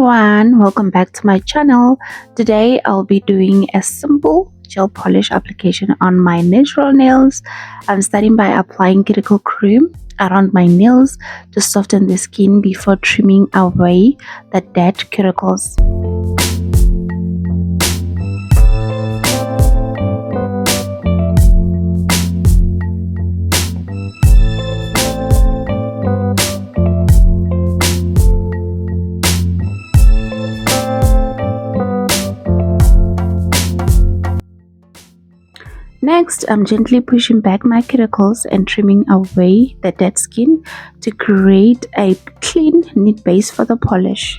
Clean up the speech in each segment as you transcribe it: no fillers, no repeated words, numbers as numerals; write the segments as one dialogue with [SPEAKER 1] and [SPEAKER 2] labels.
[SPEAKER 1] everyone, welcome back to my channel. Today I'll be doing a simple gel polish application on my natural nails. I'm starting by applying cuticle cream around my nails to soften the skin before trimming away the dead cuticles. Next, I'm gently pushing back my cuticles and trimming away the dead skin to create a clean, neat base for the polish.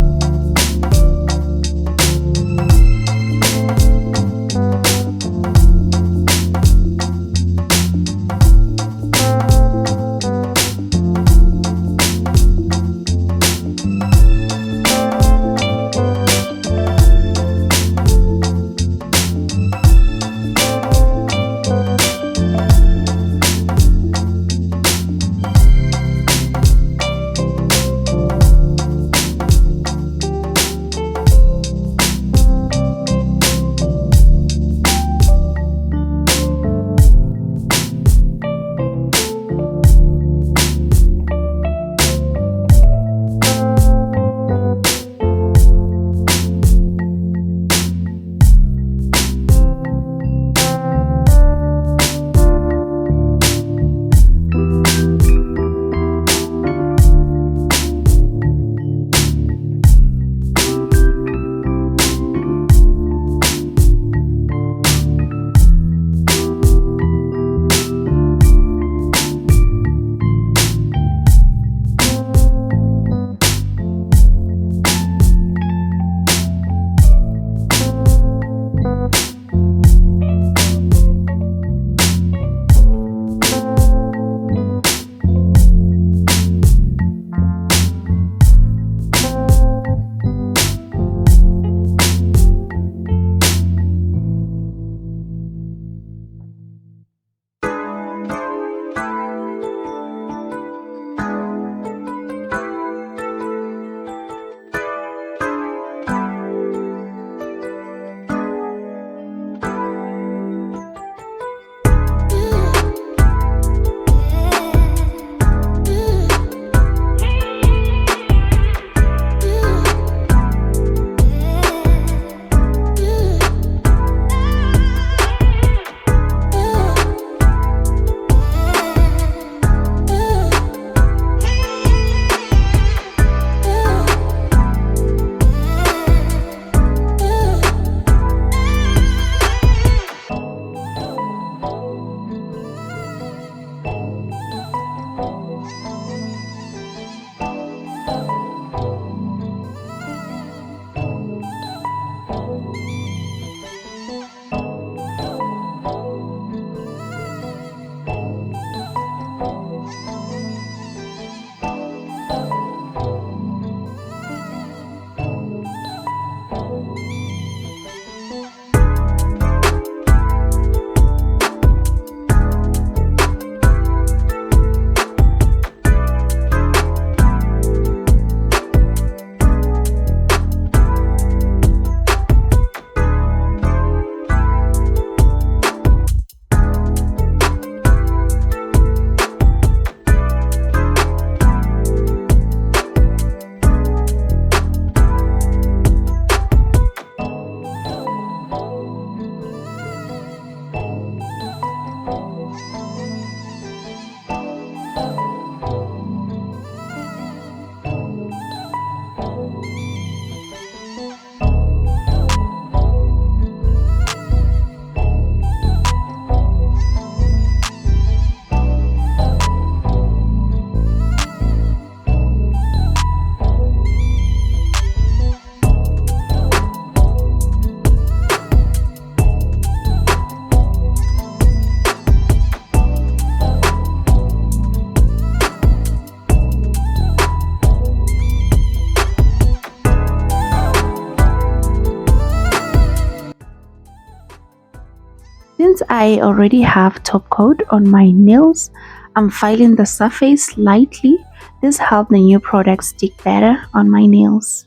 [SPEAKER 1] Since I already have top coat on my nails, I'm filing the surface lightly. This helps the new product stick better on my nails.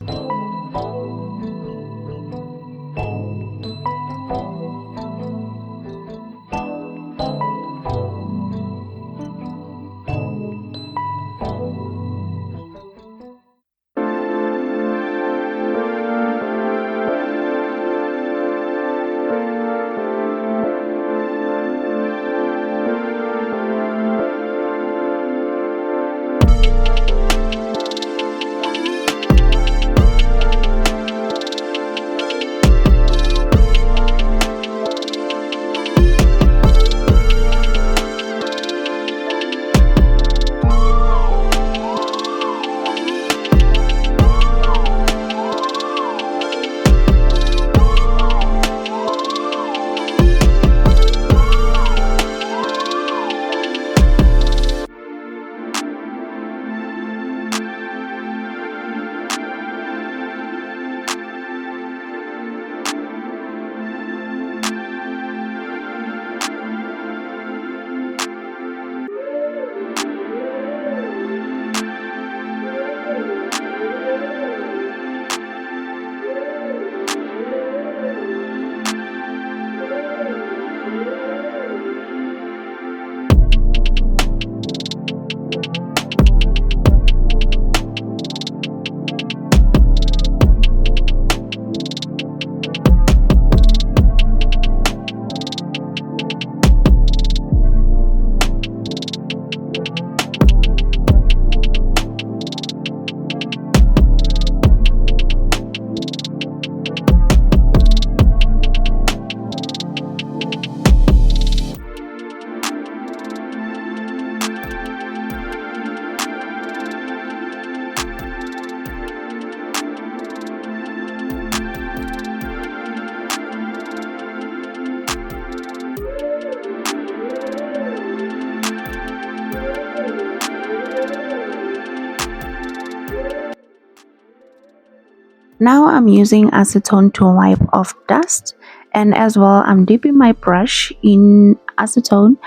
[SPEAKER 1] Now I'm using acetone to wipe off dust, and as well I'm dipping my brush in acetone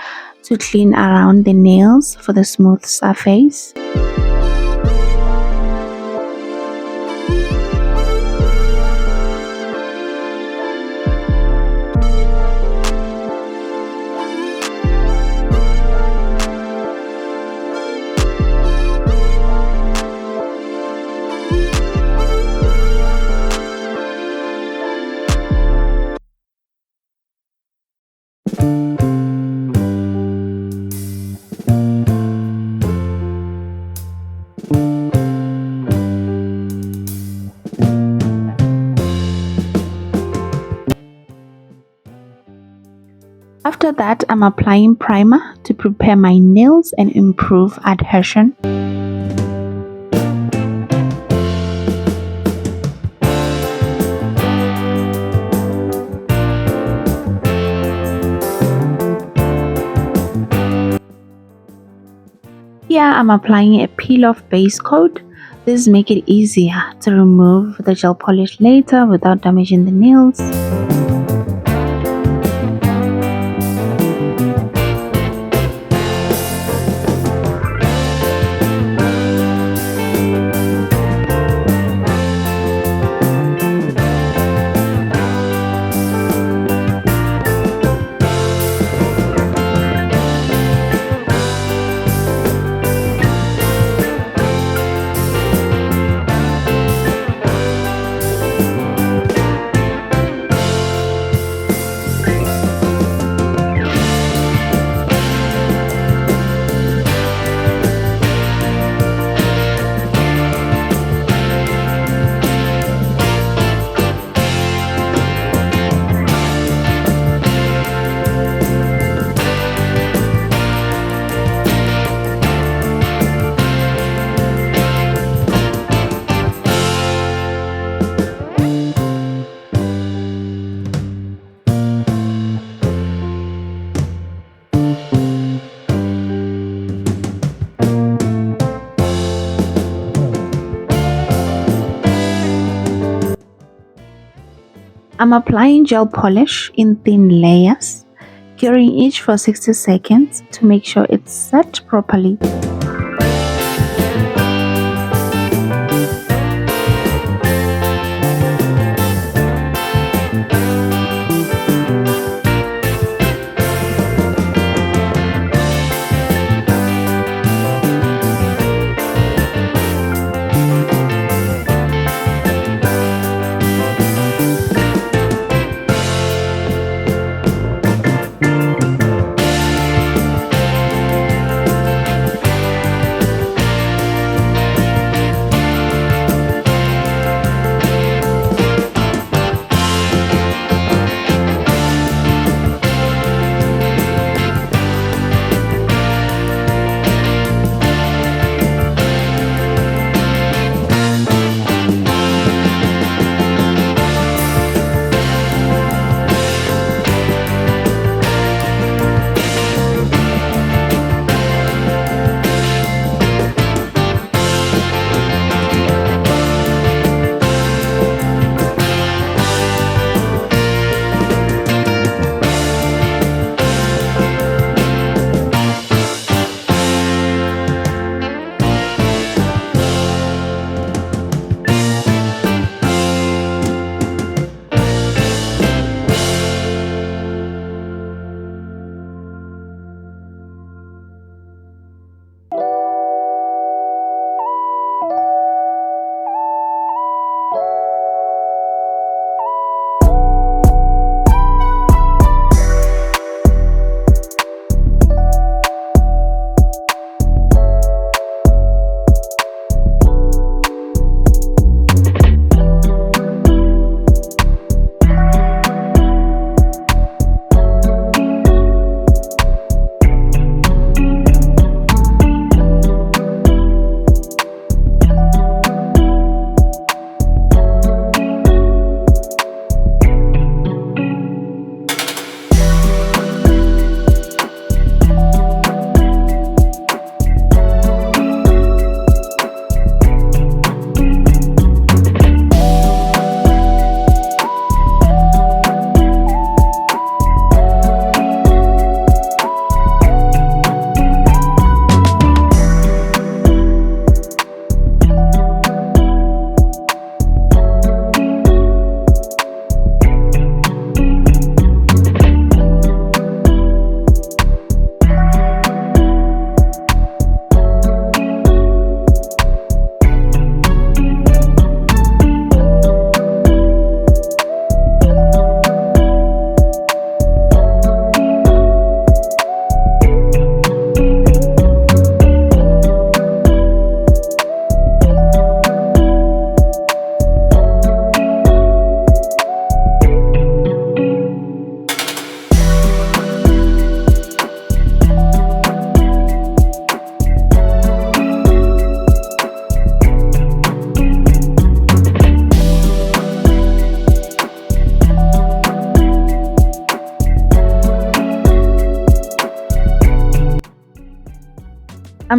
[SPEAKER 1] to clean around the nails for the smooth surface. After that, I'm applying primer to prepare my nails and improve adhesion. Here I'm applying a peel-off base coat. This makes it easier to remove the gel polish later without damaging the nails. I'm applying gel polish in thin layers, curing each for 60 seconds to make sure it's set properly.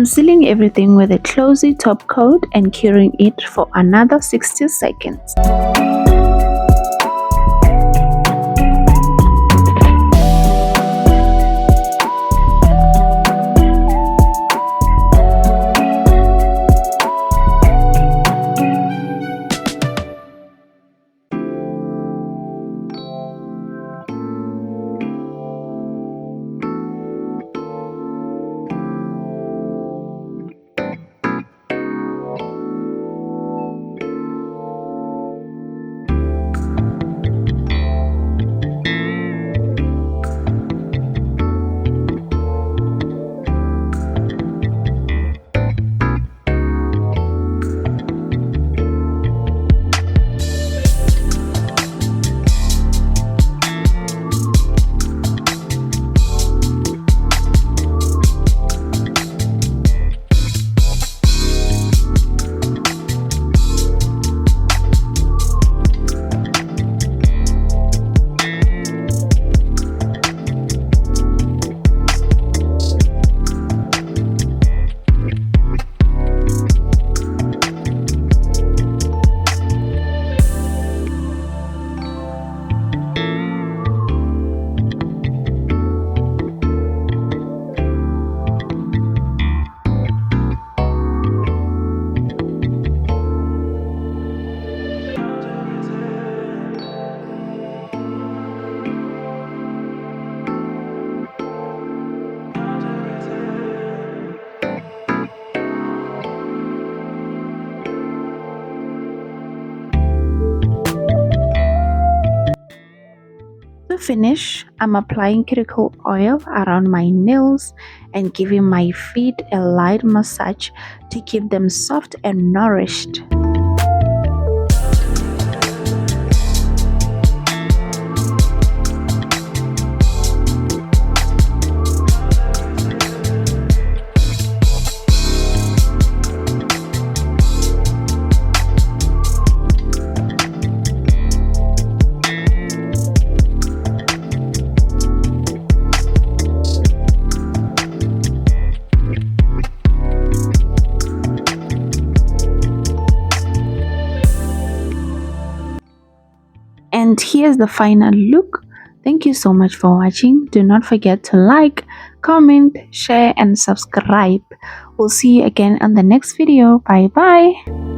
[SPEAKER 1] sealing everything with a closely top coat and curing it for another 60 seconds. To finish, I'm applying cuticle oil around my nails and giving my feet a light massage to keep them soft and nourished. And here's the final look. Thank you so much for watching. Do not forget to like, comment, share and subscribe. We'll see you again on the next video. Bye bye.